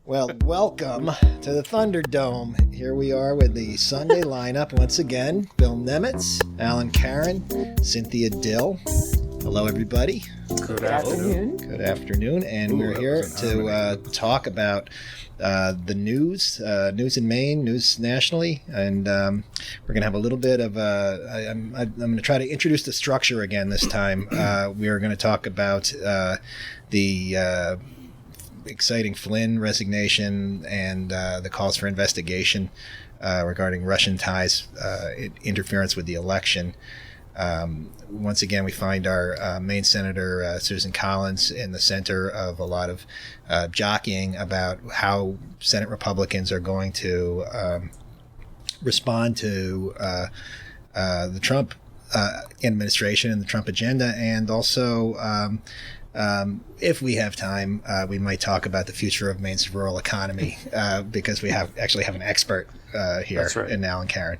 Well, welcome to the Thunderdome. Here we are with the Sunday lineup once again. Bill Nemitz, Caron, Cynthia Dill. Hello, everybody. Good afternoon. Good afternoon, and we're here to talk about the news in Maine, news nationally, and we're going to have a little bit of I'm going to try to introduce the structure again this time. We are going to talk about the exciting Flynn resignation and the calls for investigation regarding Russian ties, interference with the election. Once again, we find our Maine Senator Susan Collins in the center of a lot of jockeying about how Senate Republicans are going to respond to the Trump administration and the Trump agenda, and also if we have time, we might talk about the future of Maine's rural economy because we actually have an expert here in Caron.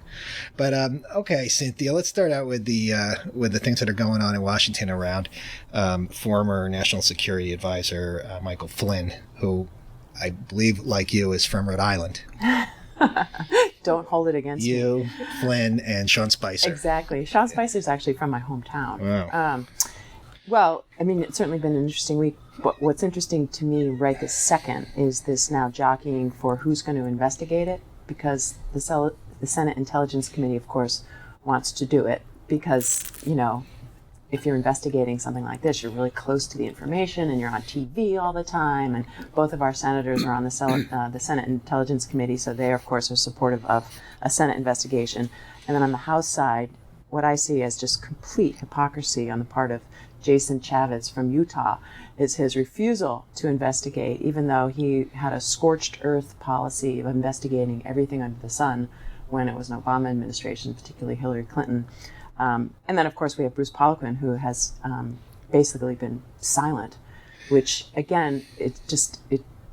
But okay, Cynthia, let's start out with the things that are going on in Washington around former National Security Advisor Michael Flynn, who I believe, like you, is from Rhode Island. Don't hold it against me. You, Flynn, and Sean Spicer. Exactly. Sean Spicer is actually from my hometown. Wow. Well, I mean, it's certainly been an interesting week. But what's interesting to me right this second is this now jockeying for who's going to investigate it, because the Senate Intelligence Committee, of course, wants to do it because, you know, if you're investigating something like this, you're really close to the information and you're on TV all the time. And both of our senators are on the Senate Intelligence Committee, so they, of course, are supportive of a Senate investigation. And then on the House side, what I see as just complete hypocrisy on the part of Jason Chaffetz from Utah is his refusal to investigate, even though he had a scorched earth policy of investigating everything under the sun when it was an Obama administration, particularly Hillary Clinton. And then, of course, we have Bruce Poloquin, who has basically been silent, which, again, it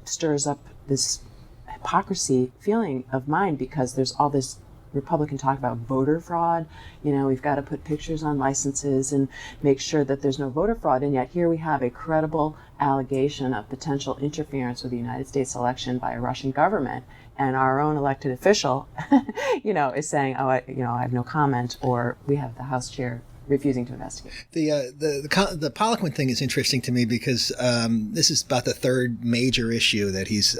stirs up this hypocrisy feeling of mine, because there's all this Republican talk about voter fraud. You know, we've got to put pictures on licenses and make sure that there's no voter fraud. And yet here we have a credible allegation of potential interference with the United States election by a Russian government. And our own elected official, you know, is saying, I have no comment, or we have the House chair refusing to investigate. The Poloquin thing is interesting to me because this is about the third major issue that he's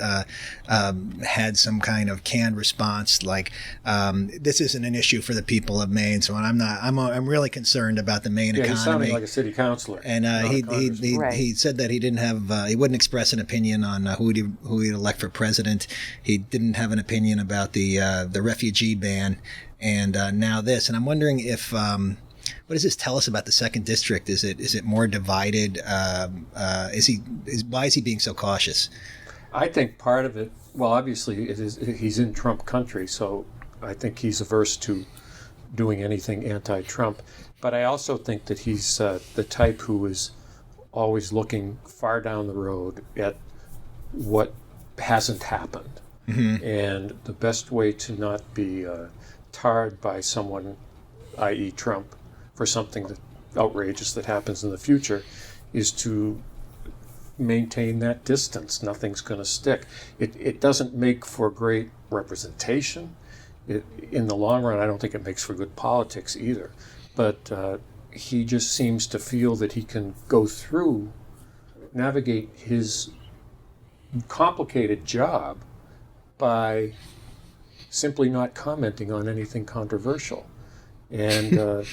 had some kind of canned response. Like this isn't an issue for the people of Maine, so I'm really concerned about the Maine economy. He's sounding like a city councilor. And he said that he didn't have he wouldn't express an opinion on who he'd elect for president. He didn't have an opinion about the refugee ban, and now this. And I'm wondering if. What does this tell us about the second district? Is it more divided? Why is he being so cautious? I think part of it, well, obviously he's in Trump country, so I think he's averse to doing anything anti-Trump. But I also think that he's the type who is always looking far down the road at what hasn't happened. Mm-hmm. And the best way to not be tarred by someone, i.e. Trump, for something outrageous that happens in the future is to maintain that distance. Nothing's going to stick. It doesn't make for great representation. In the long run, I don't think it makes for good politics either. But he just seems to feel that he can navigate his complicated job by simply not commenting on anything controversial. And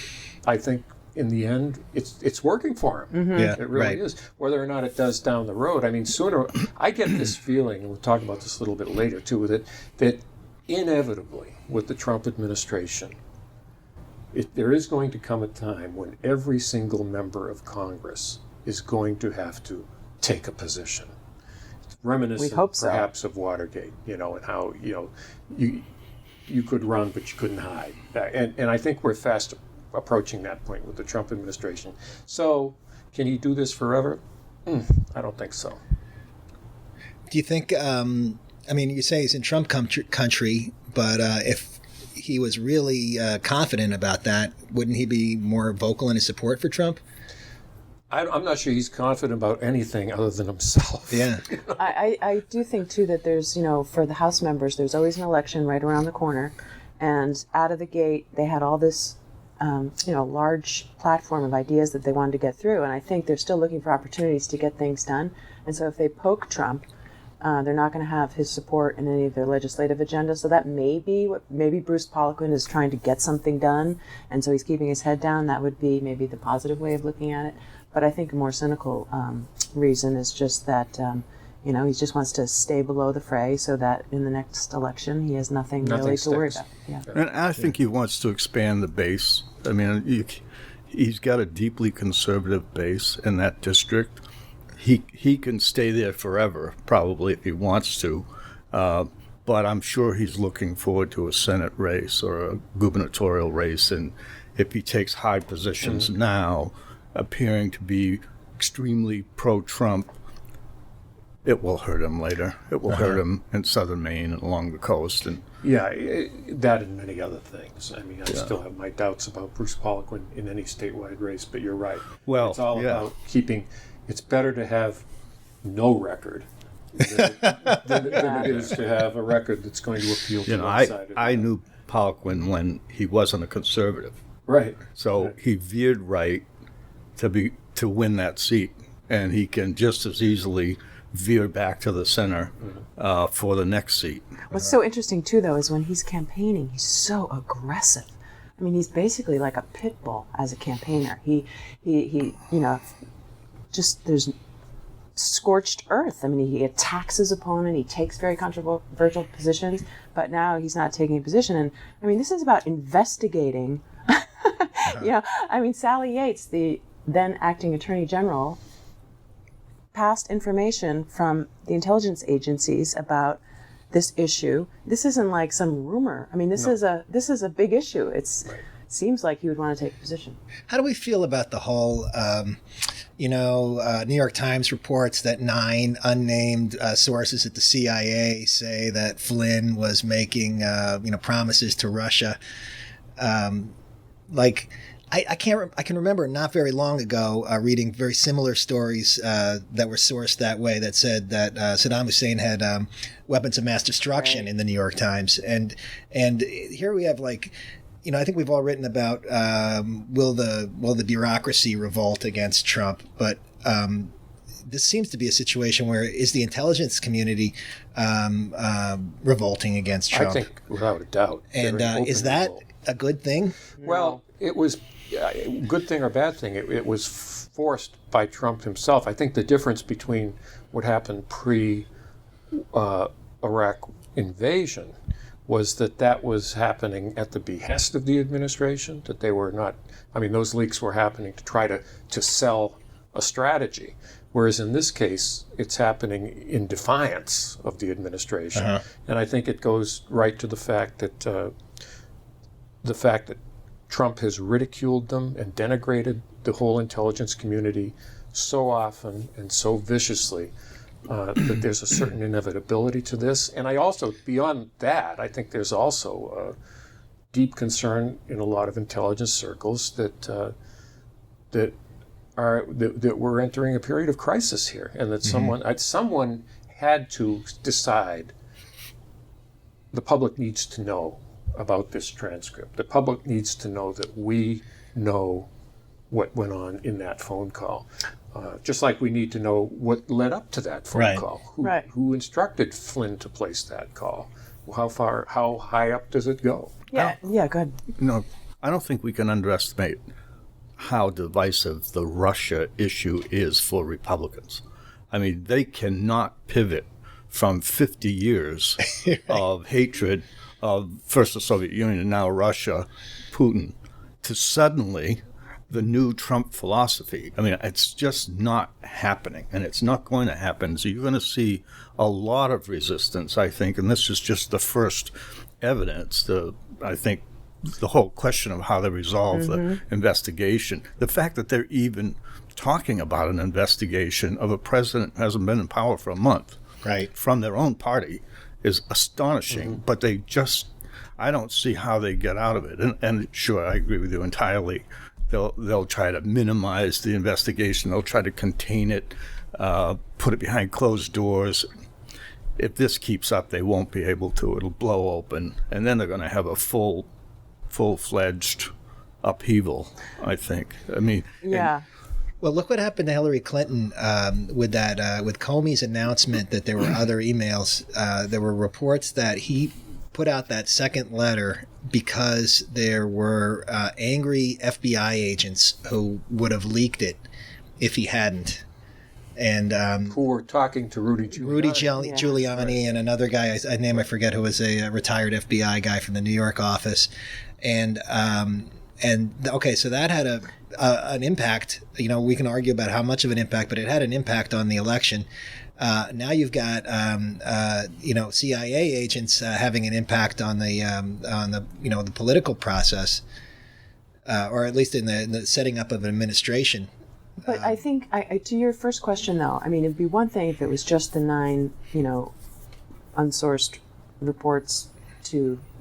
I think in the end, it's working for him. Mm-hmm. Yeah, it really is. Whether or not it does down the road, I mean, I get this feeling, and we'll talk about this a little bit later too, that inevitably with the Trump administration, there is going to come a time when every single member of Congress is going to have to take a position. It's reminiscent, perhaps, of Watergate, and how, you could run, but you couldn't hide. And I think we're fast approaching that point with the Trump administration. So, can he do this forever? I don't think so. Do you think, you say he's in Trump country, but if he was really confident about that, wouldn't he be more vocal in his support for Trump? I'm not sure he's confident about anything other than himself. Yeah. I do think, too, that there's, for the House members, there's always an election right around the corner. And out of the gate, they had all this, large platform of ideas that they wanted to get through. And I think they're still looking for opportunities to get things done. And so if they poke Trump, they're not going to have his support in any of their legislative agendas. So that may be what maybe Bruce Poloquin is trying to get something done, and so he's keeping his head down. That would be maybe the positive way of looking at it. But I think a more cynical reason is just that he just wants to stay below the fray so that in the next election he has nothing really to worry about. Yeah. And I think he wants to expand the base. I mean, he's got a deeply conservative base in that district. He can stay there forever, probably, if he wants to. But I'm sure he's looking forward to a Senate race or a gubernatorial race. And if he takes high positions now, appearing to be extremely pro-Trump, it will hurt him later. It will hurt him in southern Maine and along the coast. And that and many other things. I mean, I still have my doubts about Bruce Poloquin in any statewide race, but you're right. Well, it's all about keeping. It's better to have no record than it is to have a record that's going to appeal to one side. I knew Poloquin when he wasn't a conservative. Right. So he veered right to win that seat, and he can just as easily veer back to the center for the next seat. What's so interesting, too, though, is when he's campaigning, he's so aggressive. I mean, he's basically like a pit bull as a campaigner. He just there's scorched earth. I mean, he attacks his opponent. He takes very controversial positions, but now he's not taking a position. And I mean, this is about investigating. Sally Yates, the then acting Attorney General, passed information from the intelligence agencies about this issue. This isn't like some rumor. I mean, this is a big issue. It seems like he would want to take a position. How do we feel about the whole, New York Times reports that 9 unnamed sources at the CIA say that Flynn was making, promises to Russia. I can remember not very long ago reading very similar stories that were sourced that way that said that Saddam Hussein had weapons of mass destruction in the New York Times, and here we have I think we've all written about will the bureaucracy revolt against Trump, but this seems to be a situation where is the intelligence community revolting against Trump? I think without a doubt. And is that a good thing? Well, it was good thing or bad thing. It was forced by Trump himself. I think the difference between what happened pre-Iraq invasion was that was happening at the behest of the administration, that they were not, those leaks were happening to try to sell a strategy. Whereas in this case, it's happening in defiance of the administration. And I think it goes right to the fact that Trump has ridiculed them and denigrated the whole intelligence community so often and so viciously that there's a certain inevitability to this. And I also, beyond that, I think there's also deep concern in a lot of intelligence circles that we're entering a period of crisis here, and that someone had to decide the public needs to know about this transcript. The public needs to know that we know what went on in that phone call. Just like we need to know what led up to that phone call. Who instructed Flynn to place that call? How high up does it go? Yeah, go ahead. No, I don't think we can underestimate how divisive the Russia issue is for Republicans. I mean, they cannot pivot from 50 years of hatred of first the Soviet Union and now Russia, Putin, to suddenly the new Trump philosophy. I mean, it's just not happening, and it's not going to happen. So you're going to see a lot of resistance, I think, and this is just the first evidence. I think the whole question of how they resolve the investigation, the fact that they're even talking about an investigation of a president who hasn't been in power for a month, from their own party, is astonishing. But I don't see how they get out of it. And sure, I agree with you entirely they'll try to minimize the investigation. They'll try to contain it, put it behind closed doors. If this keeps up, they won't be able to. It'll blow open, and then they're going to have a full-fledged upheaval, I think. I mean, Yeah. Well, look what happened to Hillary Clinton with Comey's announcement that there were other emails. There were reports that he put out that second letter because there were angry FBI agents who would have leaked it if he hadn't. And Who were talking to Rudy Giuliani. Giuliani and another guy, a name I forget, who was a retired FBI guy from the New York office. And okay, so that had an impact. You know, we can argue about how much of an impact, but it had an impact on the election. Now you've got CIA agents having an impact on the political process, or at least in the setting up of an administration. But I think, to your first question, though, I mean, it'd be one thing if it was just the 9, unsourced reports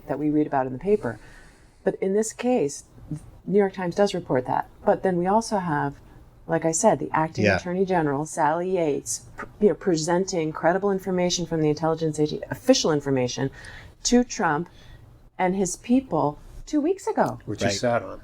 that we read about in the paper. But in this case, New York Times does report that. But then we also have, like I said, the acting Attorney General, Sally Yates, presenting credible information from the intelligence agency, official information, to Trump and his people 2 weeks ago. Which he sat on.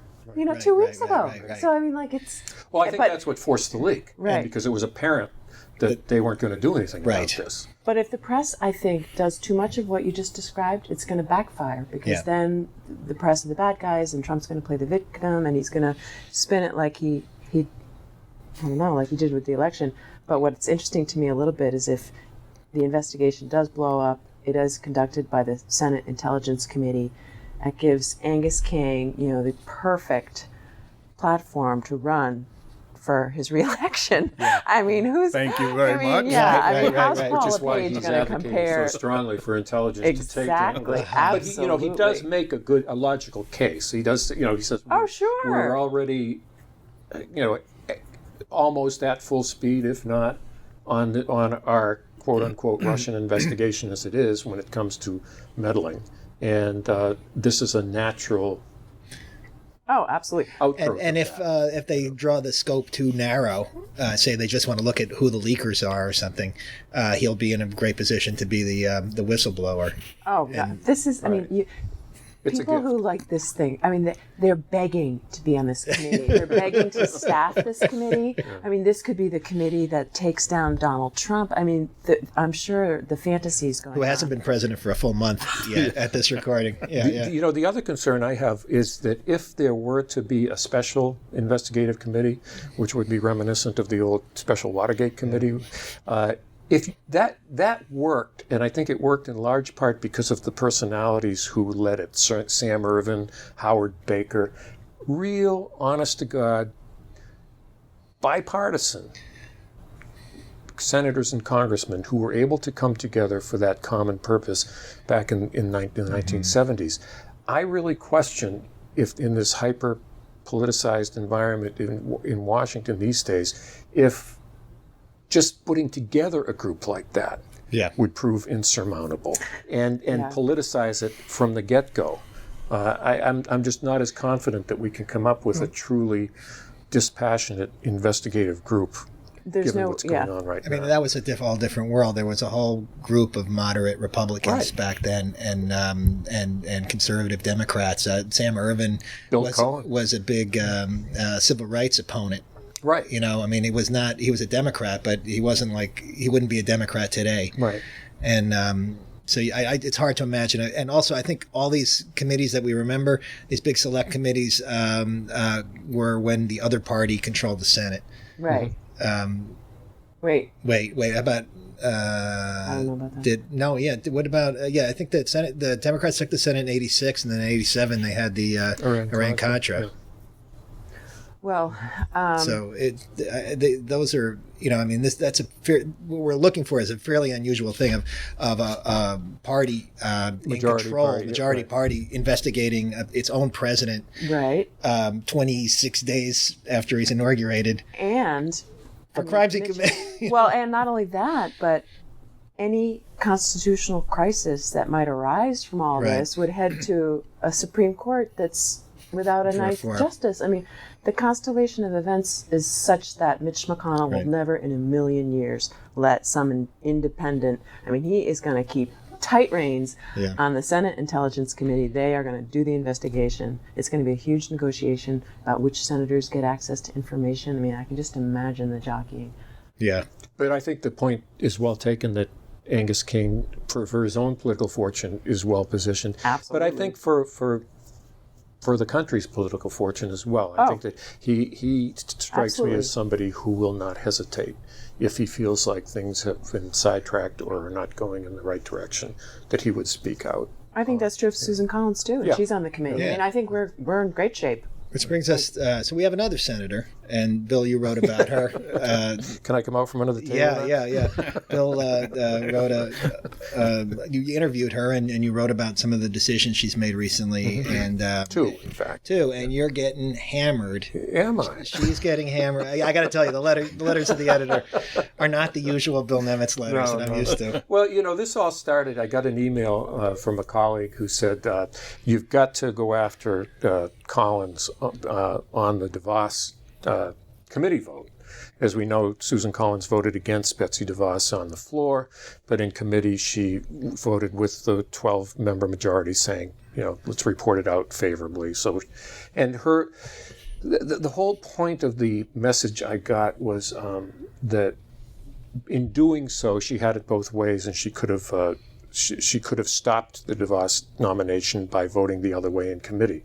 2 weeks ago. Right. So, I mean, like, it's... Well, I think that's what forced the leak. Right. Because it was apparent that they weren't going to do anything about this. But if the press, I think, does too much of what you just described, it's going to backfire, because then the press are the bad guys and Trump's going to play the victim, and he's going to spin it like he like he did with the election. But what's interesting to me a little bit is if the investigation does blow up, it is conducted by the Senate Intelligence Committee. That gives Angus King, the perfect platform to run for his reelection. Yeah. I mean, Thank you very much. Yeah, how's right. Paul Which is why Lepage he's going to advocating compare? so strongly for intelligence to take down. Exactly, But he does make a logical case. He does, he says, we're already, almost at full speed, if not on our quote unquote Russian investigation as it is when it comes to meddling. And this is a natural absolutely. outgrowth. And if they draw the scope too narrow, say they just want to look at who the leakers are or something, he'll be in a great position to be the whistleblower. Oh, God. This is, I mean, people who like this thing, I mean, they're begging to be on this committee. They're begging to staff this committee. Yeah. I mean, this could be the committee that takes down Donald Trump. I mean, I'm sure the fantasy is going on. Who hasn't been president for a full month yet at this recording. The other concern I have is that if there were to be a special investigative committee, which would be reminiscent of the old Special Watergate Committee, if that worked, and I think it worked in large part because of the personalities who led it, Sam Ervin, Howard Baker, real, honest-to-God, bipartisan senators and congressmen who were able to come together for that common purpose back in the 1970s. I really question if in this hyper-politicized environment in Washington these days, if just putting together a group like that would prove insurmountable and politicize it from the get-go. I'm just not as confident that we can come up with a truly dispassionate investigative group given what's going on right now. I mean, that was a all different world. There was a whole group of moderate Republicans back then and conservative Democrats. Sam Ervin was a big civil rights opponent. Right. I mean, he was a Democrat, but he wouldn't be a Democrat today. Right. And so it's hard to imagine. And also, I think all these committees that we remember, these big select committees, were when the other party controlled the Senate. Right. Wait. How about? I don't know about that. What about? I think the Democrats took the Senate in '86, and then in '87 they had the Iran-Contra. Yeah. Well, so those are, I mean, that's what we're looking for is a fairly unusual thing of a party majority party investigating its own president, right? 26 days after he's inaugurated, and for crimes he committed. Well, and not only that, but any constitutional crisis that might arise from all this would head to a Supreme Court that's without a nice justice. I mean, the constellation of events is such that Mitch McConnell will never in a million years let some independent, I mean, he is going to keep tight reins on the Senate Intelligence Committee. They are going to do the investigation. It's going to be a huge negotiation about which senators get access to information. I mean, I can just imagine the jockeying. Yeah. But I think the point is well taken that Angus King, for his own political fortune, is well positioned. Absolutely. But I think for the country's political fortune as well. I think that he strikes me as somebody who will not hesitate if he feels like things have been sidetracked or are not going in the right direction, that he would speak out. I think that's true of Susan Collins, too, and she's on the committee. Yeah. I mean, I think we're in great shape. Which brings us, so we have another senator, and Bill, you wrote about her. Can I come out from under the table? Yeah. Bill wrote you interviewed her, and you wrote about some of the decisions she's made recently. And Two, in fact. Two, and you're getting hammered. Am I? She's getting hammered. I got to tell you, the letters of the editor are not the usual Bill Nemitz letters that I'm used to. Well, this all started, I got an email from a colleague who said, you've got to go after Collins on the DeVos committee vote. As we know, Susan Collins voted against Betsy DeVos on the floor, but in committee she voted with the 12-member majority saying, let's report it out favorably. So, and the whole point of the message I got was that in doing so, she had it both ways, and she could have she could have stopped the DeVos nomination by voting the other way in committee.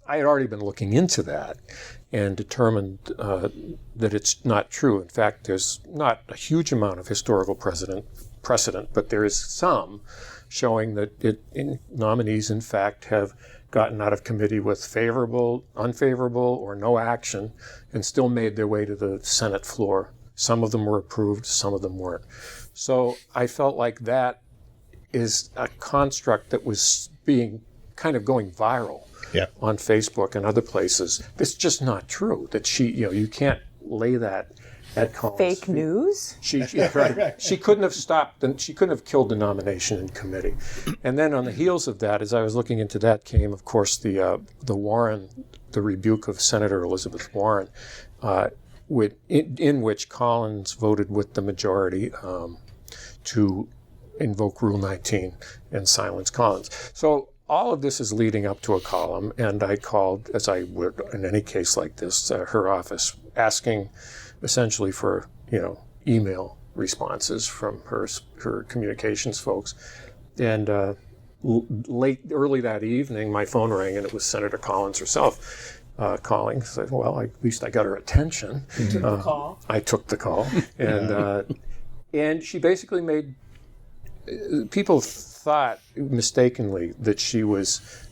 I had already been looking into that and determined that it's not true. In fact, there's not a huge amount of historical precedent, but there is some showing that nominees, in fact, have gotten out of committee with favorable, unfavorable, or no action and still made their way to the Senate floor. Some of them were approved, some of them weren't. So I felt like that is a construct that was being kind of going viral on Facebook and other places. It's just not true that she, you can't lay that at Collins' Fake feet. news? Right. She couldn't have stopped, and she couldn't have killed the nomination in committee. And then on the heels of that, as I was looking into that, came, of course, the Warren, the rebuke of Senator Elizabeth Warren, in which Collins voted with the majority to invoke Rule 19 and silence Collins. So all of this is leading up to a column, and I called, as I would in any case like this, her office, asking essentially for email responses from her communications folks. And early that evening, my phone rang, and it was Senator Collins herself calling. So I said, well, at least I got her attention. You took the call. I took the call, and she basically made people thought mistakenly that she was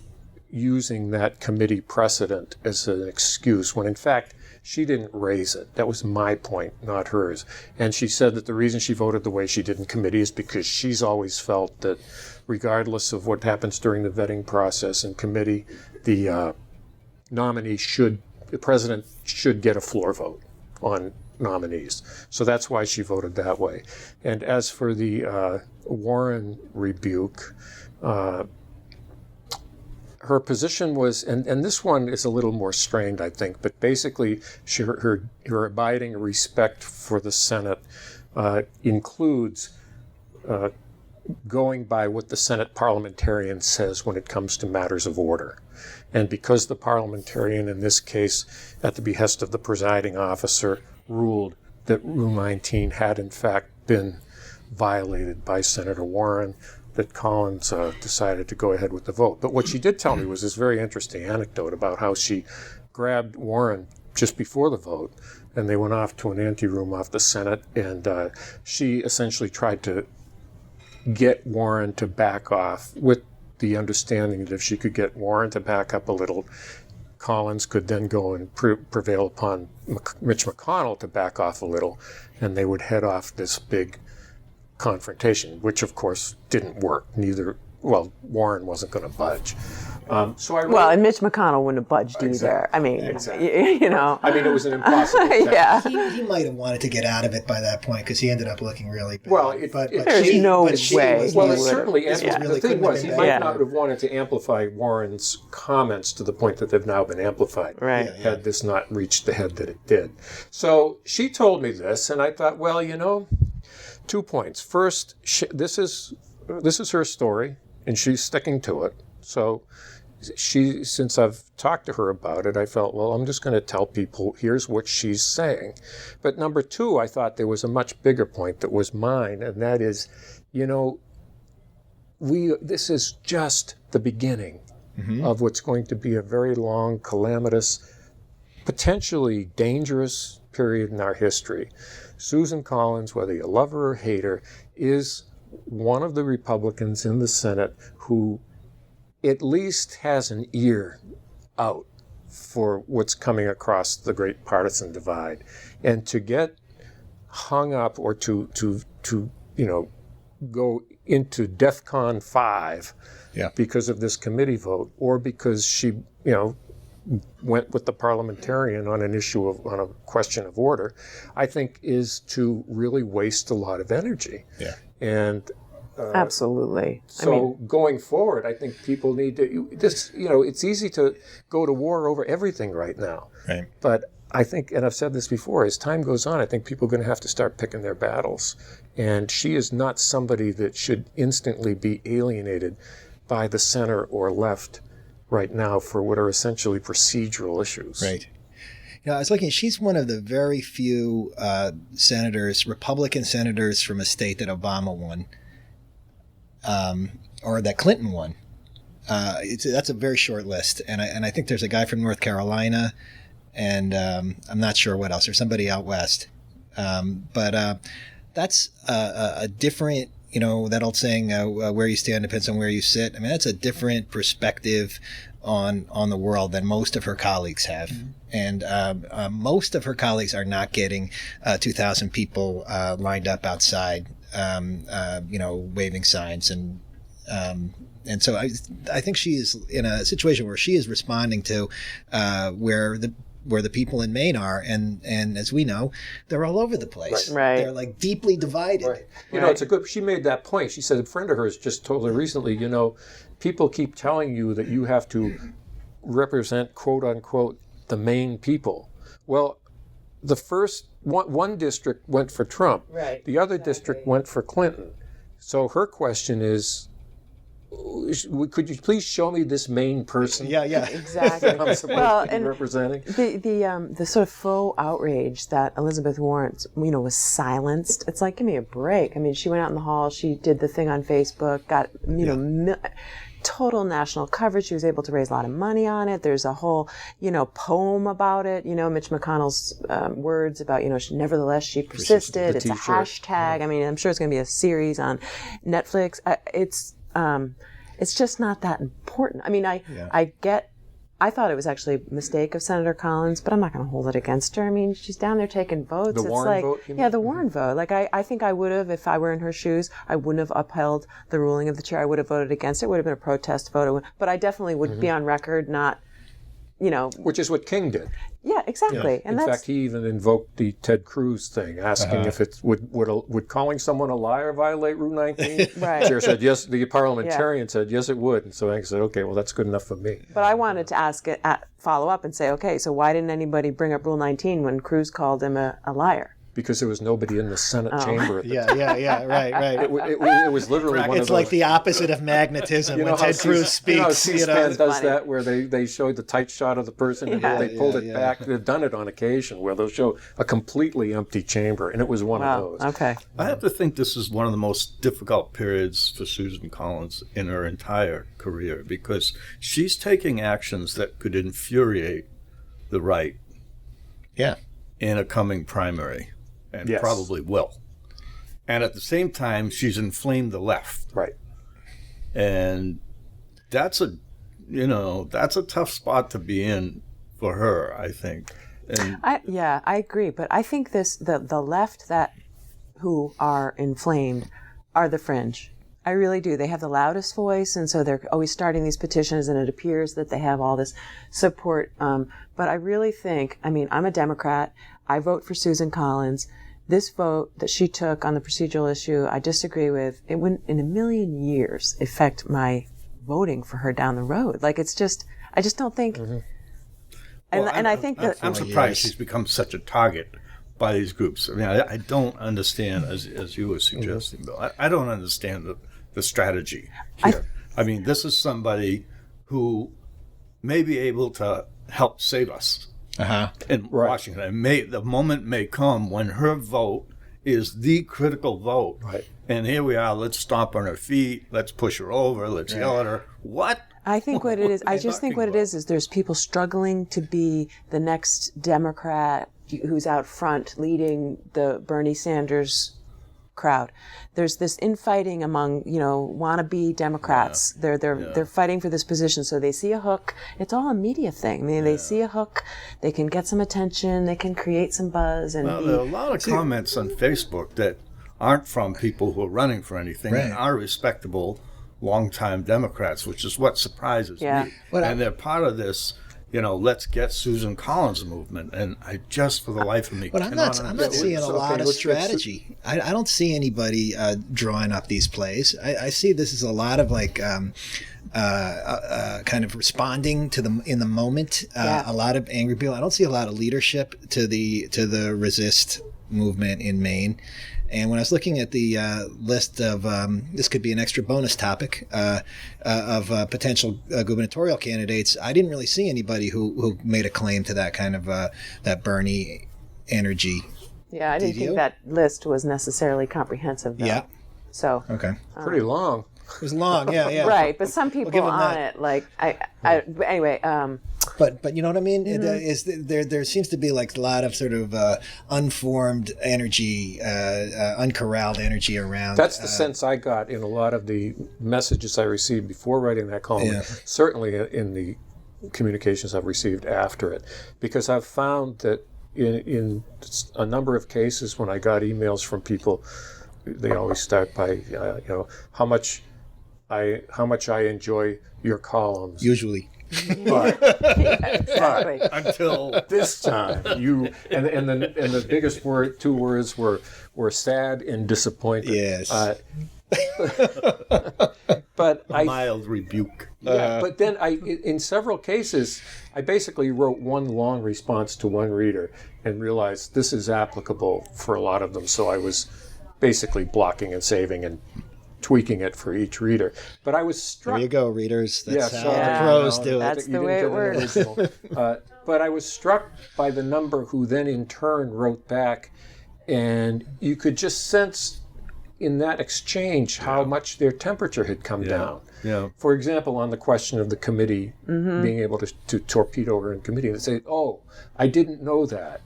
using that committee precedent as an excuse, when in fact she didn't raise it. That was my point, not hers. And she said that the reason she voted the way she did in committee is because she's always felt that regardless of what happens during the vetting process in committee, the president should get a floor vote on nominees. So that's why she voted that way. And as for the Warren rebuke, her position was, and this one is a little more strained, I think, but basically her abiding respect for the Senate includes going by what the Senate parliamentarian says when it comes to matters of order. And because the parliamentarian, in this case, at the behest of the presiding officer, ruled that Rule 19 had in fact been violated by Senator Warren, that Collins decided to go ahead with the vote. But what she did tell me was this very interesting anecdote about how she grabbed Warren just before the vote, and they went off to an anteroom off the Senate, and she essentially tried to get Warren to back off, with the understanding that if she could get Warren to back up a little, Collins could then go and prevail upon Mitch McConnell to back off a little, and they would head off this big confrontation, which of course didn't work. Warren wasn't going to budge. So I wrote, Well, and Mitch McConnell wouldn't have budged either. Exactly. I mean, Exactly. you know. I mean, it was an impossible task. Yeah. He might have wanted to get out of it by that point because he ended up looking really bad. Well, There's no way Well, he it would certainly, This and really the thing couldn't have was, he been might bad. not have wanted to amplify Warren's comments to the point that they've now been amplified. Right. Had this not reached the head that it did. So she told me this, and I thought, well, 2 points. First, this is her story, and she's sticking to it. So since I've talked to her about it, I felt, well, I'm just going to tell people, here's what she's saying. But number 2, I thought there was a much bigger point that was mine, and that is, this is just the beginning of what's going to be a very long, calamitous, potentially dangerous period in our history. Susan Collins, whether you love her or hate her, is one of the Republicans in the Senate who at least has an ear out for what's coming across the great partisan divide. And to get hung up or to go into DEFCON 5 because of this committee vote, or because she, went with the parliamentarian on on a question of order, I think is to really waste a lot of energy. Yeah. And Absolutely. so going forward, I think people need to, it's easy to go to war over everything right now. Right. But I think, and I've said this before, as time goes on, I think people are going to have to start picking their battles. And she is not somebody that should instantly be alienated by the center or left right now for what are essentially procedural issues. Right. I was looking, she's one of the very few senators, Republican senators from a state that Obama won, or that Clinton won. That's a very short list. And I think there's a guy from North Carolina, and I'm not sure what else. There's somebody out west. But that's a different, that old saying, where you stand depends on where you sit. I mean, that's a different perspective on the world than most of her colleagues have. Mm-hmm. And most of her colleagues are not getting 2,000 people lined up outside, waving signs. And so I think she is in a situation where she is responding to where the people in Maine are, and as we know, they're all over the place. Right. They're like deeply divided. Right. She made that point. She said a friend of hers just told her recently, people keep telling you that you have to represent, quote unquote, the Maine people. Well, the first one district went for Trump. Right. The other district went for Clinton. So her question is, could you please show me this Maine person? Yeah. Exactly. I'm supposed to be representing. The sort of faux outrage that Elizabeth Warren, was silenced. It's like, give me a break. I mean, she went out in the hall. She did the thing on Facebook. Got total national coverage. She was able to raise a lot of money on it. There's a whole poem about it. Mitch McConnell's words about nevertheless she persisted. It's a hashtag. I mean, I'm sure it's going to be a series on Netflix. It's just not that important. I mean, I thought it was actually a mistake of Senator Collins, but I'm not going to hold it against her. I mean, she's down there taking votes. The Warren vote? Yeah, the Warren vote. Like, I think I would have, if I were in her shoes, I wouldn't have upheld the ruling of the chair. I would have voted against it. It would have been a protest vote. But I definitely would be on record not, Which is what King did. Yeah, exactly. Yeah. In fact, he even invoked the Ted Cruz thing, asking if it would calling someone a liar violate Rule 19? Right. The chair said yes. The parliamentarian said yes, it would. And so Angus said, okay, well, that's good enough for me. But I wanted to ask it, follow up and say, okay, so why didn't anybody bring up Rule 19 when Cruz called him a liar? Because there was nobody in the Senate chamber at the time. Yeah, right. It was literally one of those. It's like the opposite of magnetism when Ted Cruz speaks. C-SPAN does that, where they showed the tight shot of the person and they pulled it back. They've done it on occasion where they'll show a completely empty chamber, and it was one of those. Okay. I have to think this is one of the most difficult periods for Susan Collins in her entire career, because she's taking actions that could infuriate the right in a coming primary. And probably will. And at the same time, she's inflamed the left. Right. And that's a tough spot to be in for her, I think. And I agree. But I think the left who are inflamed are the fringe. I really do. They have the loudest voice, and so they're always starting these petitions, and it appears that they have all this support. But I really think, I mean, I'm a Democrat. I vote for Susan Collins. This vote that she took on the procedural issue, I disagree with. It wouldn't in a million years affect my voting for her down the road. Like, it's just, I just don't think. Well, And I think that I'm surprised she's become such a target by these groups. I mean, I don't understand, as you were suggesting, Bill. I don't understand the strategy here. I mean, this is somebody who may be able to help save us in Washington. And the moment may come when her vote is the critical vote. Right. And here we are. Let's stomp on her feet. Let's push her over. Let's yell at her. What? I think what it is, I just think what it is there's people struggling to be the next Democrat who's out front leading the Bernie Sanders crowd. There's this infighting among, wannabe Democrats. They're fighting for this position. So they see a hook. It's all a media thing. I mean, they see a hook. They can get some attention. They can create some buzz. And there are a lot of comments on Facebook that aren't from people who are running for anything and are respectable longtime Democrats, which is what surprises me. And they're part of this, let's get Susan Collins movement. And I just, for the life of me, but I'm not seeing a lot of strategy. I don't see anybody drawing up these plays. I see this as a lot of kind of responding to in the moment. A lot of angry people. I don't see a lot of leadership to the resist movement in Maine. And when I was looking at the list of, this could be an extra bonus topic, of potential gubernatorial candidates, I didn't really see anybody who made a claim to that kind of that Bernie energy. Yeah, I didn't think that list was necessarily comprehensive, though. Yeah. So. Okay. Pretty long. It was long, yeah. Right, but some people on it, like, anyway. But you know what I mean? Mm-hmm. There seems to be like a lot of sort of unformed energy, uncorralled energy around. That's the sense I got in a lot of the messages I received before writing that column, certainly in the communications I've received after it. Because I've found that in a number of cases when I got emails from people, they always start by, how much I enjoy your columns. Usually. But, Exactly. until this time, and the biggest two words were sad and disappointed. Yes. But mild rebuke. Yeah, but then in several cases, I basically wrote one long response to one reader and realized this is applicable for a lot of them. So I was basically blocking and saving and tweaking it for each reader. But I was struck. There you go, readers. That's how the Yeah. pros do it. That's the way it works. But I was struck by the number who then in turn wrote back, and you could just sense in that exchange how much their temperature had come down. Yeah. For example, on the question of the committee being able to torpedo her in committee, they say, "Oh, I didn't know that.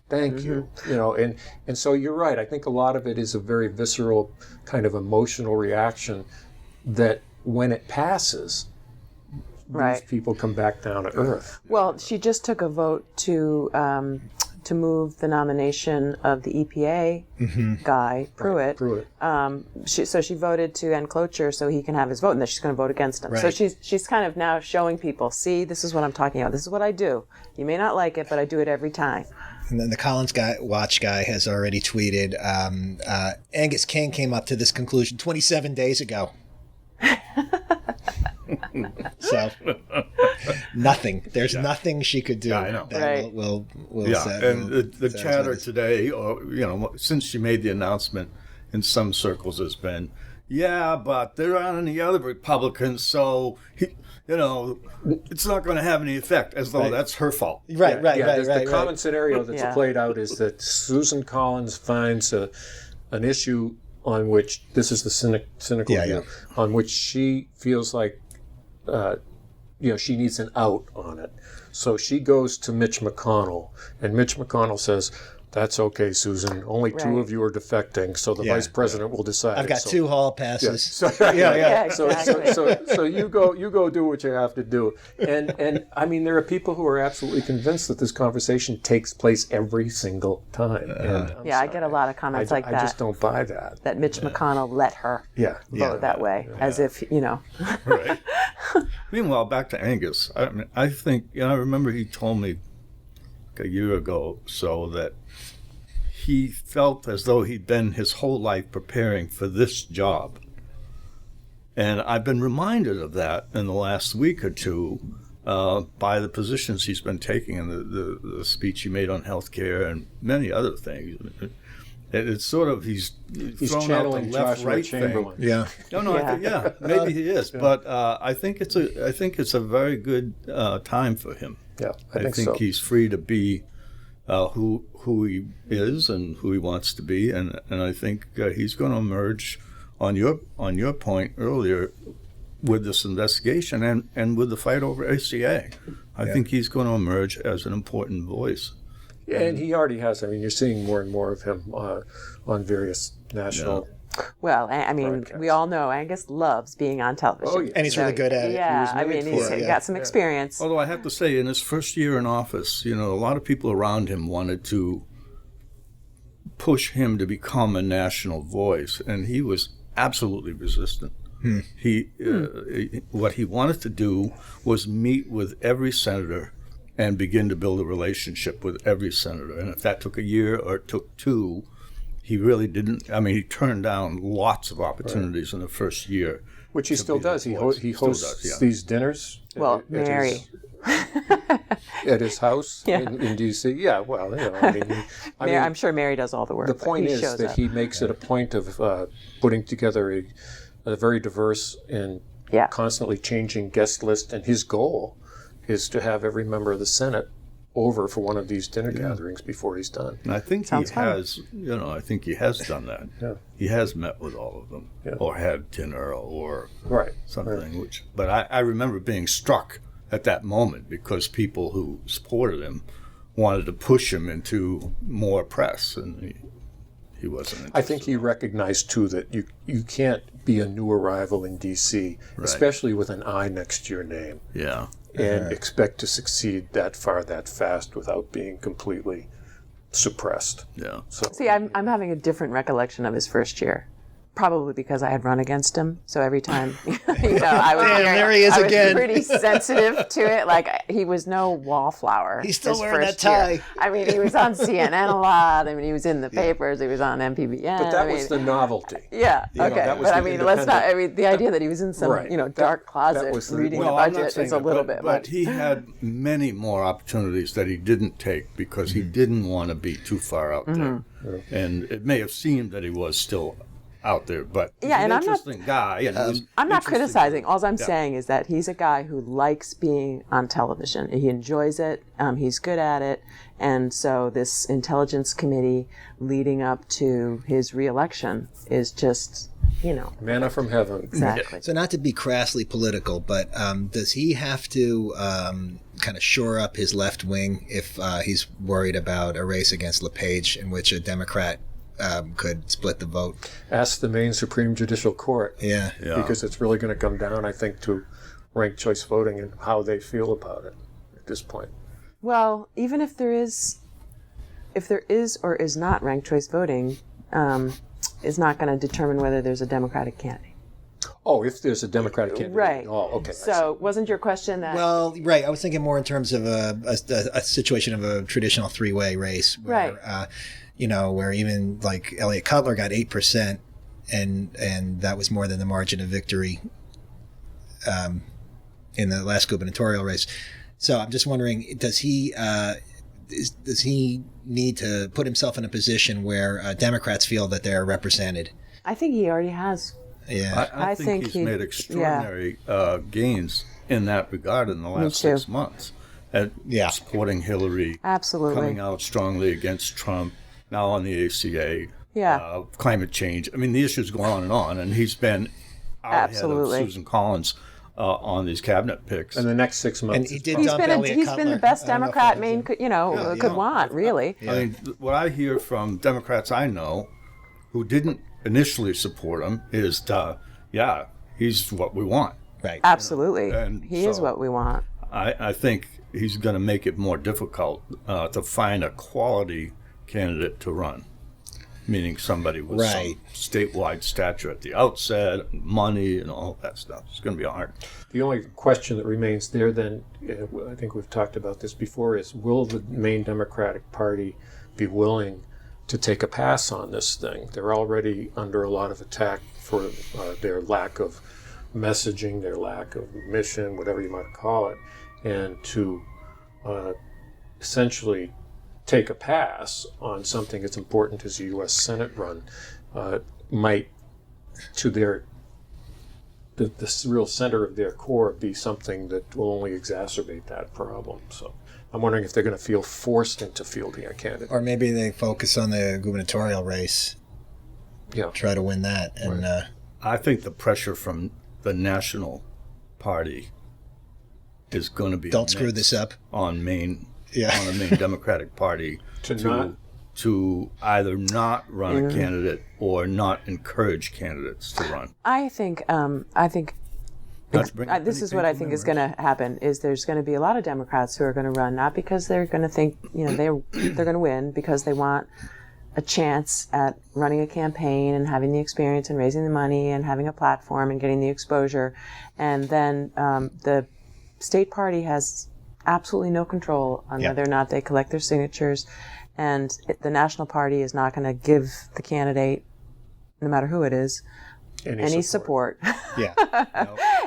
Thank you." And so you're right. I think a lot of it is a very visceral kind of emotional reaction that when it passes, these people come back down to earth. Well, she just took a vote to move the nomination of the EPA guy, Pruitt. So she voted to end cloture so he can have his vote, and then she's going to vote against him. Right. So she's kind of now showing people, see, this is what I'm talking about. This is what I do. You may not like it, but I do it every time. And then the Collins Watch guy has already tweeted, Angus King came up to this conclusion 27 days ago. So, nothing. There's nothing she could do that will set. And the chatter today, since she made the announcement in some circles has been, but there aren't any other Republicans, so it's not going to have any effect, as though that's her fault. Right. The common scenario that's played out is that Susan Collins finds an issue on which, this is the cynical view, on which she feels like she needs an out on it. So she goes to Mitch McConnell, and Mitch McConnell says, That's okay, Susan. Only two Right. of you are defecting, so the Yeah. vice president will decide. I've got So- 2 hall Yeah. passes. So, Yeah, So, exactly. so you go do what you have to do. And I mean, there are people who are absolutely convinced that this conversation takes place every single time. And I'm Yeah, I get a lot of comments like I that. just don't buy that. That Mitch McConnell let her Yeah. vote that way, as if, Right. Meanwhile, back to Angus. I mean, I think, I remember he told me a year ago so that he felt as though he'd been his whole life preparing for this job. And I've been reminded of that in the last week or two by the positions he's been taking and the speech he made on healthcare and many other things. It's sort of he's thrown out channeling the left Joshua right Chamberlain. thing. Yeah. No, Yeah. maybe he is, but I think it's a very good time for him. Yeah, I think so. he's free to be who he is and who he wants to be, and I think he's going to emerge on your point earlier with this investigation and with the fight over ACA. I think he's going to emerge as an important voice. Yeah, and he already has. I mean, you're seeing more and more of him on various national. Well, I mean, Broadcast. we all know Angus loves being on television. Oh, yeah. And he's really good at it. Yeah, I made mean, for he's it, got some experience. Although I have to say, in his first year in office, a lot of people around him wanted to push him to become a national voice, and he was absolutely resistant. What he wanted to do was meet with every senator and begin to build a relationship with every senator. And if that took a year or it took 2, he really didn't. I mean, he turned down lots of opportunities in the first year. Which he still does. He Still hosts does, yeah. these dinners. Well, at Mary. at his house Yeah. in D.C. Yeah, well, I mean, I'm sure Mary does all the work. the but point he is shows that up. he makes it a point of putting together a very diverse and Yeah. constantly changing guest list, and his goal is to have every member of the Senate over for one of these dinner gatherings before he's done. And I think Sounds he fun. has, I think he has done that. Yeah. He has met with all of them, Yeah. or had dinner, or Right. something. But I remember being struck at that moment because people who supported him wanted to push him into more press, and he wasn't interested. I think he recognized too that you can't be a new arrival in D.C., especially with an I next to your name, Yeah. and expect to succeed that far that fast without being completely suppressed. Yeah. So See, I'm having a different recollection of his first year. Probably because I had run against him, so every time, I was, there he is I was again. pretty sensitive to it. Like he was no wallflower. He's still his wearing that first year. tie. I mean, he was on CNN a lot. I mean, he was in the papers. He was on MPBN. but that was the novelty. Yeah. Okay. that was But I the mean, let's not. I independent- mean, the idea that he was in some Right. dark closet that was the- reading Well, the I'm not budget saying is a that, little but, bit but much. he had many more opportunities that he didn't take because he didn't want to be too far out there. And it may have seemed that he was still out there, but he's Yeah, an and I'm not- interesting guy. And he's I'm not interesting. criticizing. All I'm saying is that he's a guy who likes being on television. He enjoys it. He's good at it. And so this intelligence committee leading up to his reelection is just, Manna from heaven. exactly. So not to be crassly political, but does he have to kind of shore up his left wing if he's worried about a race against Lepage in which a Democrat could split the vote? Ask the Maine Supreme Judicial Court. Yeah. Because it's really going to come down, I think, to ranked choice voting and how they feel about it at this point. Well, even if there is or is not ranked choice voting, is not going to determine whether there's a Democratic candidate. Oh, if there's a Democratic candidate. Right. Oh, okay. So wasn't your question that? Well, right. I was thinking more in terms of a situation of a traditional three-way race, where, Right. Where even like Elliot Cutler got 8%, and that was more than the margin of victory in the last gubernatorial race. So I'm just wondering, does he need to put himself in a position where Democrats feel that they're represented? I think he already has. Yeah. I think he's made extraordinary gains in that regard in the last 6 months. At supporting Hillary, Absolutely. coming out strongly against Trump, now on the ACA, climate change. I mean, the issues go on, and he's been out ahead of Absolutely. Susan Collins on these cabinet picks. In the next 6 months. And he did He's dump been Elliott he's Cutler. been the best I don't know if Democrat that Maine was could Yeah, could yeah. want, really. I mean, what I hear from Democrats I know who didn't initially support him is, yeah, he's what we want. Right. Absolutely, And he is so- what we want. I think he's going to make it more difficult to find a quality candidate to run, meaning somebody with Right. some statewide stature at the outset, money, and all that stuff. It's going to be hard. The only question that remains there then, I think we've talked about this before, is will the Maine Democratic Party be willing to take a pass on this thing? They're already under a lot of attack for their lack of messaging, their lack of mission, whatever you might call it, and to essentially take a pass on something as important as a U.S. Senate run might, to their the real center of their core, be something that will only exacerbate that problem. So I'm wondering if they're going to feel forced into fielding a candidate. Or maybe they focus on the gubernatorial race, Yeah. try to win that. And I think the pressure from the National Party is going to be don't screw immense this up. on Maine, Yeah. on the Maine Democratic Party to either not run a candidate or not encourage candidates to run. I think Not to bring up this any is what I painful think is going to happen. Is there's going to be a lot of Democrats who are going to run, not because they're going to think they're going to win, because they want a chance at running a campaign and having the experience and raising the money and having a platform and getting the exposure, and then the state party has absolutely no control on whether or not they collect their signatures, and the national party is not going to give the candidate, no matter who it is, any support. Yeah.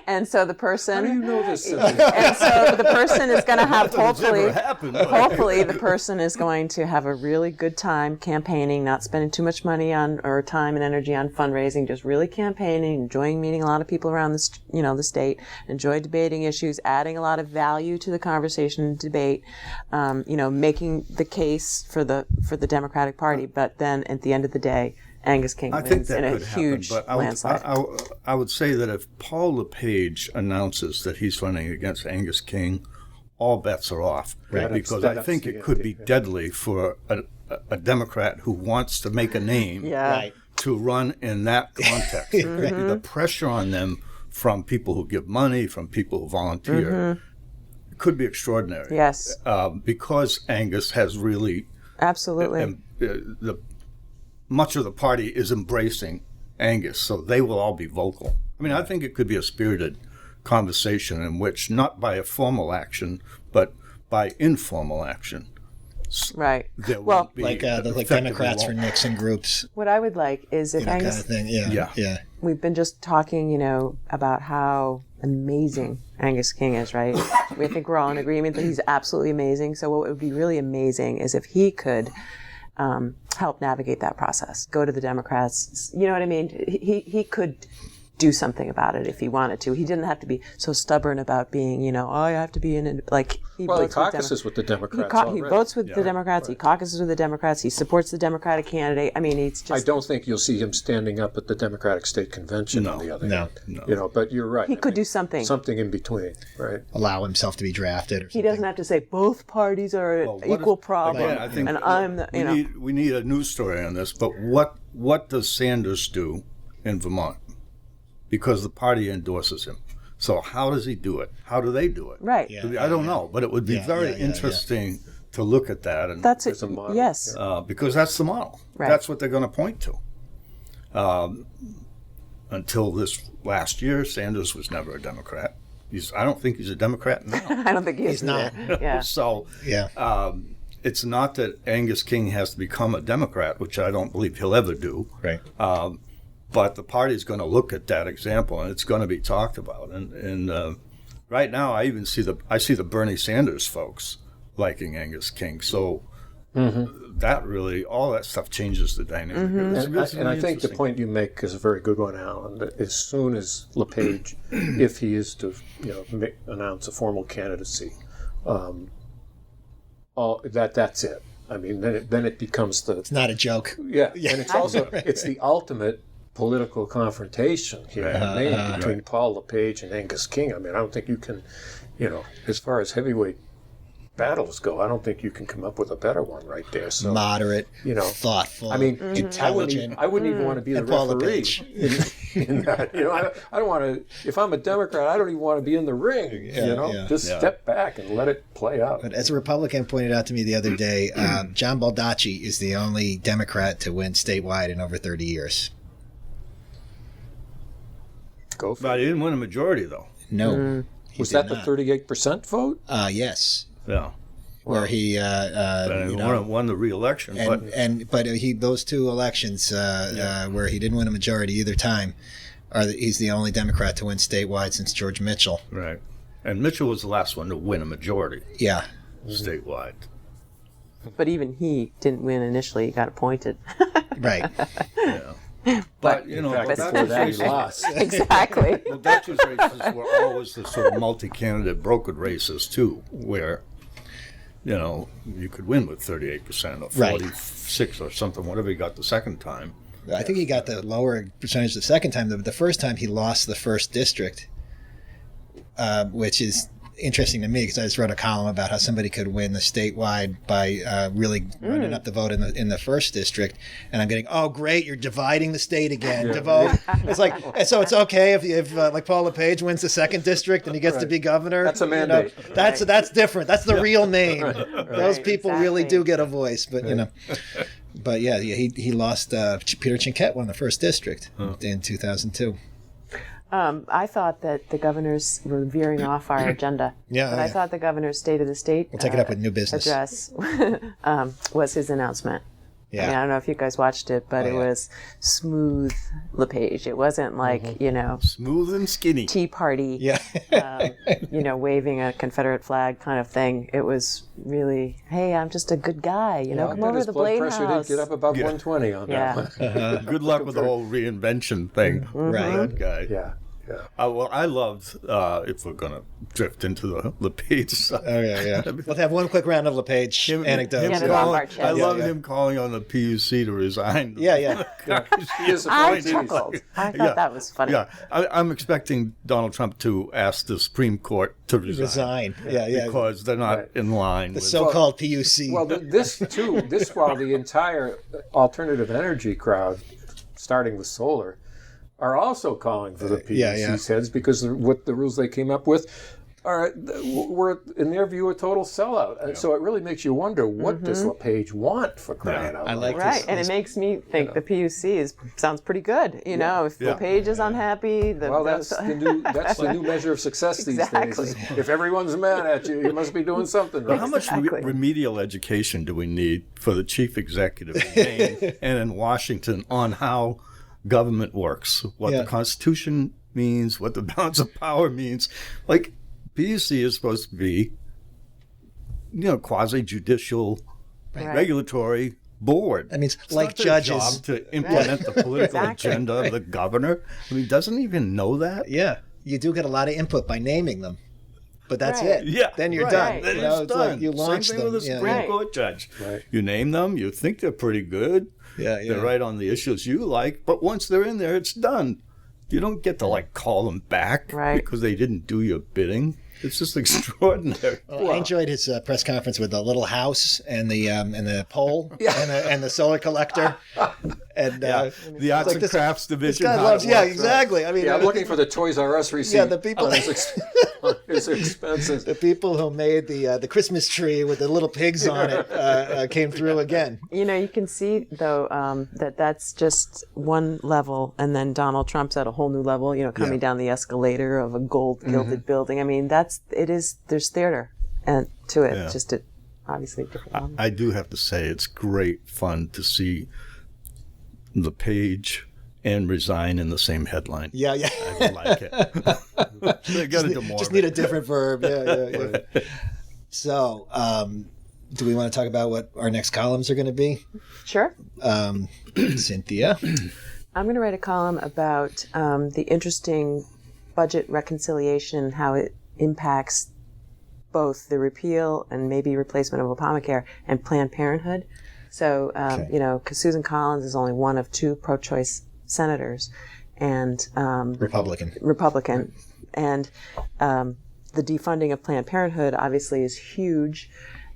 And so the person, How do you know this? and so the person is going to have hopefully happened. the person is going to have a really good time campaigning, not spending too much money on or time and energy on fundraising, just really campaigning, enjoying meeting a lot of people around the state, enjoy debating issues, adding a lot of value to the conversation and debate, making the case for the Democratic Party. But then at the end of the day, Angus King I wins think that in a could happen, huge but landslide. I would say that if Paul Lepage announces that he's running against Angus King, all bets are off. Right. Because I think it could be deadly for a Democrat who wants to make a name Right. to run in that context. The pressure on them from people who give money, from people who volunteer, could be extraordinary. Yes. Because Angus has really... Absolutely. Much of the party is embracing Angus, so they will all be vocal. I mean, I think it could be a spirited conversation in which, not by a formal action, but by informal action, Right. there Well, will be Like effectively Democrats for won't. Nixon groups, what I would like is if kind Angus, of thing. Yeah. Yeah. we've been just talking, about how amazing Angus King is, right? I think we're all in agreement that he's absolutely amazing. So what would be really amazing is if he could help navigate that process, go to the Democrats. You know what I mean? He could do something about it if he wanted to. He didn't have to be so stubborn about being, I have to be in, like, he Well, he votes caucuses with the Democrats he already. votes with the Democrats. He caucuses with the Democrats. He supports the Democratic candidate. I mean, it's just... I don't think you'll see him standing up at the Democratic State Convention on the other hand. No. But you're right. He could do something. Something in between, right? Allow himself to be drafted. Or He doesn't have to say both parties are an equal problem, Again, I think and I'm the, we need a news story on this, but what does Sanders do in Vermont? Because the party endorses him. So how does he do it? How do they do it? right. Yeah. I don't know, but it would be very interesting to look at that. And That's it. There's a model, Yes. because that's the model. Right. That's what they're going to point to. Until this last year, Sanders was never a Democrat. I don't think he's a Democrat now. I don't think he's not. Yeah. So Yeah. it's not that Angus King has to become a Democrat, which I don't believe he'll ever do. Right. But the party's going to look at that example, and it's going to be talked about. And right now, I see the Bernie Sanders folks liking Angus King. So that really, all that stuff changes the dynamic. And I think the point you make is a very good one, Alan. That as soon as Lepage, if he is to announce a formal candidacy, that's it. I mean, then it becomes It's not a joke. and it's also it's the ultimate political confrontation here in Maine between Paul Lepage and Angus King. I mean, I don't think you can, as far as heavyweight battles go, I don't think you can come up with a better one right there. So moderate, thoughtful, I mean, intelligent. I wouldn't even want to be the referee in that. I don't want to. If I'm a Democrat, I don't even want to be in the ring. Just step back and let it play out. But as a Republican pointed out to me the other day, John Baldacci is the only Democrat to win statewide in over 30 years. Go for But it. he didn't win a majority, though. No. Was that the 38% vote? Yes. Yeah. Where he won the re-election. but those two elections where he didn't win a majority either time, he's the only Democrat to win statewide since George Mitchell. Right. And Mitchell was the last one to win a majority Yeah. statewide. But even he didn't win initially. He got appointed. Right. Yeah. But, In fact, before that, he lost. Exactly. Well, Dutch's races were always the sort of multi-candidate brokered races, too, where, you could win with 38% or 46 or something, whatever he got the second time. I think he got the lower percentage the second time. The first time he lost the first district, which is interesting to me because I just wrote a column about how somebody could win the statewide by really running up the vote in the first district, and I'm getting, oh great, you're dividing the state again. To vote, it's like, so it's okay if like Paul Lepage wins the second district and he gets to be governor. That's a mandate. That's different. That's the real Maine. Those people really exactly. do get a voice, but But yeah, he lost. Peter Chinquette won the first district in 2002. I thought that the governors were veering off our agenda. But I thought the governor's State of the State We'll take it up with new business address was his announcement. Yeah. I mean, I don't know if you guys watched it, but it was smooth Lepage. It wasn't like, Smooth and skinny. Tea Party, Yeah. waving a Confederate flag kind of thing. It was really, hey, I'm just a good guy, come over to the Blade pressure House. did get up above 120 on that one. Good luck with the whole reinvention thing. Right. That guy. Yeah. Well, I loved, if we're going to drift into the Lepage side. Oh, yeah. Let's have one quick round of Lepage anecdotes. Yeah, the Lombard I check. love him calling on the PUC to resign. Yeah. He is I chuckled. I thought that was funny. Yeah, I'm expecting Donald Trump to ask the Supreme Court to resign. Yeah. Because they're not in line. The so-called PUC. Well, this while the entire alternative energy crowd, starting with solar, are also calling for the PUC's heads because what the rules they came up with were, in their view, a total sellout. And so it really makes you wonder, what does Lepage want, for crying out loud? I like Right, and it makes me think the PUC sounds pretty good. If Lepage is unhappy, that's the new measure of success these Exactly. days. If everyone's mad at you, you must be doing something right. How much remedial education do we need for the chief executive in Maine and in Washington on how government works, what the Constitution means, what the balance of power means? Like, PUC is supposed to be, quasi-judicial, regulatory board. That means, It's like not their judges, job to implement the political agenda of the governor. I mean, doesn't even know that. Yeah, you do get a lot of input by naming them, but that's it. Yeah, then you're right. done. Then It's it's done. like you launch Same thing them. with a Yeah, Supreme Court judge. Right. You name them, you think they're pretty good. Yeah. They're right on the issues you like, but once they're in there, it's done. You don't get to call them back because they didn't do your bidding. It's just extraordinary. Well, I enjoyed his press conference with the little house and the pole and the solar collector. And the arts and crafts division. This guy loves, exactly. I mean, I'm looking for the Toys R Us receipt. Yeah, the people. on his expenses. The people who made the Christmas tree with the little pigs on it came through again. You can see, though, that's just one level, and then Donald Trump's at a whole new level, coming down the escalator of a gold-gilded building. I mean, there's theater and to it, just at obviously different levels. I do have to say, it's great fun to see Lepage and resign in the same headline. Yeah. I like it. They got to do more. Just need a different verb. Yeah. So, do we want to talk about what our next columns are going to be? Sure. Cynthia? I'm going to write a column about the interesting budget reconciliation, how it impacts both the repeal and maybe replacement of Obamacare and Planned Parenthood. So, because Susan Collins is only one of two pro-choice senators, and Republican. And the defunding of Planned Parenthood obviously is huge,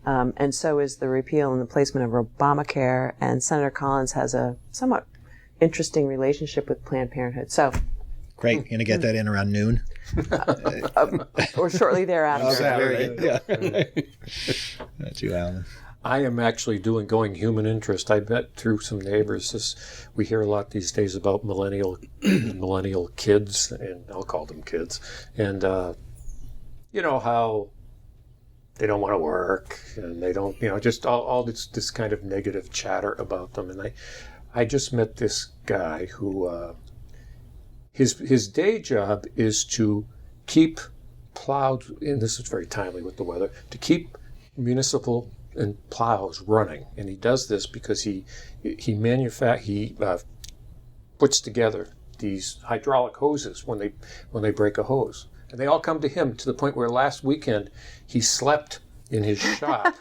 and so is the repeal and the placement of Obamacare. And Senator Collins has a somewhat interesting relationship with Planned Parenthood. So, great. You're going to get that in around noon? or shortly thereafter. Very good. Yeah. That's you, Alan. I am actually going human interest. I bet through some neighbors, we hear a lot these days about millennial kids, and I'll call them kids, and how they don't want to work, and they don't, just all this kind of negative chatter about them. And I just met this guy who his day job is to keep plowed, and this is very timely with the weather, to keep municipal and plows running, and he does this because he puts together these hydraulic hoses when they break a hose, and they all come to him, to the point where last weekend he slept in his shop.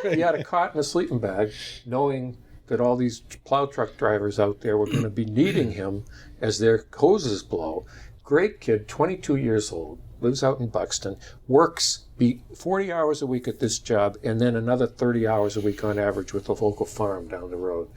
He had a cot and a sleeping bag, knowing that all these plow truck drivers out there were going to be needing him as their hoses blow. Great kid, 22 years old, lives out in Buxton, works 40 hours a week at this job, and then another 30 hours a week on average with the local farm down the road.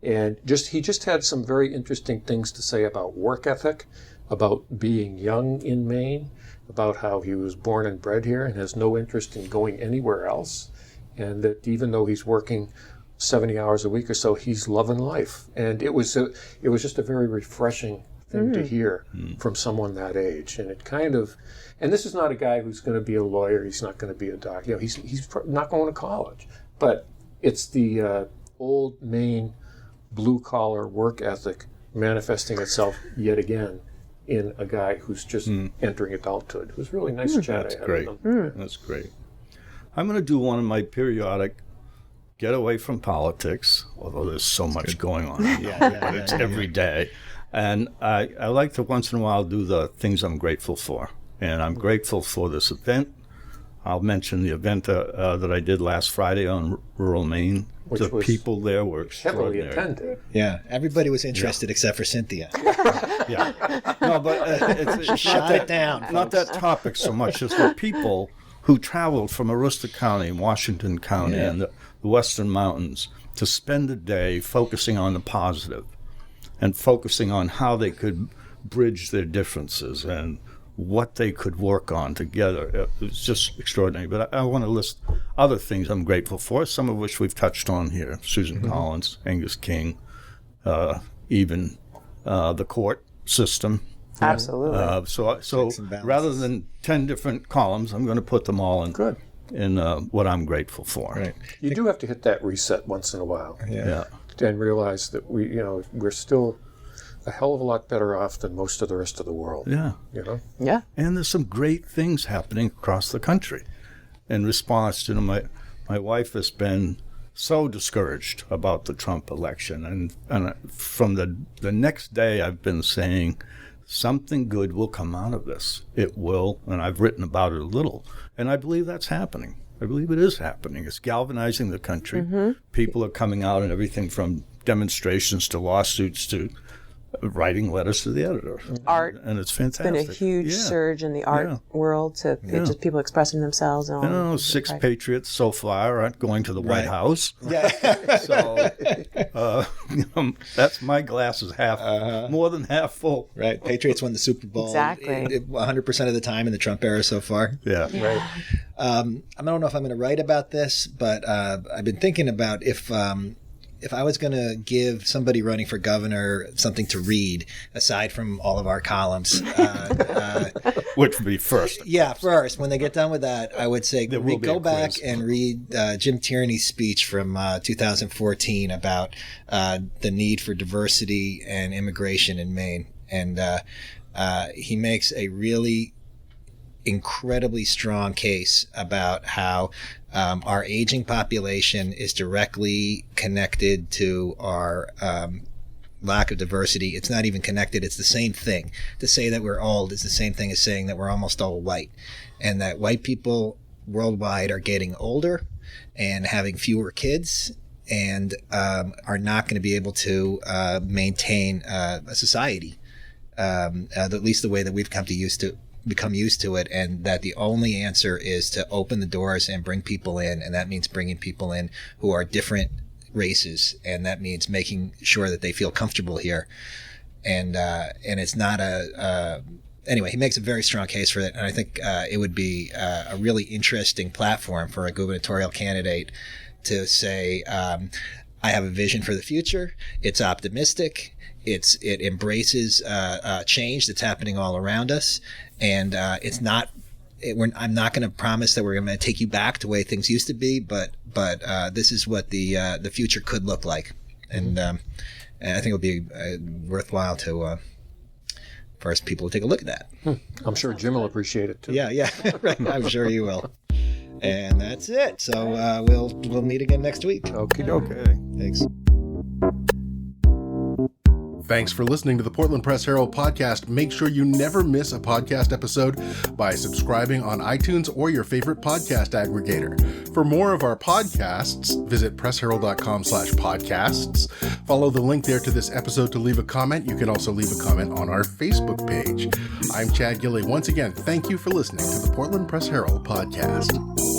And he just had some very interesting things to say about work ethic, about being young in Maine, about how he was born and bred here and has no interest in going anywhere else, and that even though he's working 70 hours a week or so, he's loving life. And it was just a very refreshing thing to hear from someone that age. And it kind of, and this is not a guy who's going to be a lawyer. He's not going to be a doctor. He's not going to college. But it's the old Maine blue-collar work ethic manifesting itself yet again in a guy who's just entering adulthood. It was really nice chat. That's great. That's great. I'm going to do one of my periodic get away from politics, although there's so much going on. But it's every day. And I like to once in a while do the things I'm grateful for. And I'm grateful for this event. I'll mention the event that I did last Friday on rural Maine. The people there were extraordinary. Heavily attended. Yeah, everybody was interested except for Cynthia. No, but it's shut it down. Not that topic so much as the people who traveled from Aroostook County, Washington County, and the Western Mountains to spend a day focusing on the positive and focusing on how they could bridge their differences and what they could work on together. It was just extraordinary. But I want to list other things I'm grateful for, some of which we've touched on here. Susan Collins, Angus King, even the court system. Absolutely. So rather than 10 different columns, I'm going to put them all in what I'm grateful for. Right. You do have to hit that reset once in a while. Yeah. And realize that we're still a hell of a lot better off than most of the rest of the world. Yeah. Yeah. And there's some great things happening across the country in response to my wife has been so discouraged about the Trump election. And from the next day I've been saying something good will come out of this. It will, and I've written about it a little. And I believe that's happening. I believe it is happening. It's galvanizing the country. People are coming out in everything from demonstrations to lawsuits to writing letters to the editor. Art. And it's fantastic. It's been a huge surge in the art world to just people expressing themselves. And all 6 patriots so far aren't going to the White House. Yeah. So that's my glass is half, more than half full. Right. Patriots won the Super Bowl. Exactly. 100% of the time in the Trump era so far. Yeah. Right. I don't know if I'm going to write about this, but I've been thinking about if I was going to give somebody running for governor something to read, aside from all of our columns. Which would be first. Yeah, first. When they get done with that, I would say go back and read Jim Tierney's speech from 2014 about the need for diversity and immigration in Maine. And he makes a really incredibly strong case about how our aging population is directly connected to our lack of diversity. It's not even connected. It's the same thing. To say that we're old is the same thing as saying that we're almost all white, and that white people worldwide are getting older and having fewer kids and are not going to be able to maintain a society, at least the way that we've become used to it, and that the only answer is to open the doors and bring people in, and that means bringing people in who are different races, and that means making sure that they feel comfortable here. And it's not anyway, he makes a very strong case for it, and I think it would be a really interesting platform for a gubernatorial candidate to say, I have a vision for the future. It's optimistic. It embraces change that's happening all around us, and I'm not going to promise that we're going to take you back to the way things used to be, but this is what the future could look like, and I think it'll be worthwhile to for us people to take a look at that. I'm sure Jim will appreciate it too. Yeah, right. I'm sure you will. And that's it. So we'll meet again next week. Okie dokie. Thanks. Thanks for listening to the Portland Press Herald podcast. Make sure you never miss a podcast episode by subscribing on iTunes or your favorite podcast aggregator. For more of our podcasts, visit pressherald.com/podcasts. Follow the link there to this episode to leave a comment. You can also leave a comment on our Facebook page. I'm Chad Gilley. Once again, thank you for listening to the Portland Press Herald podcast.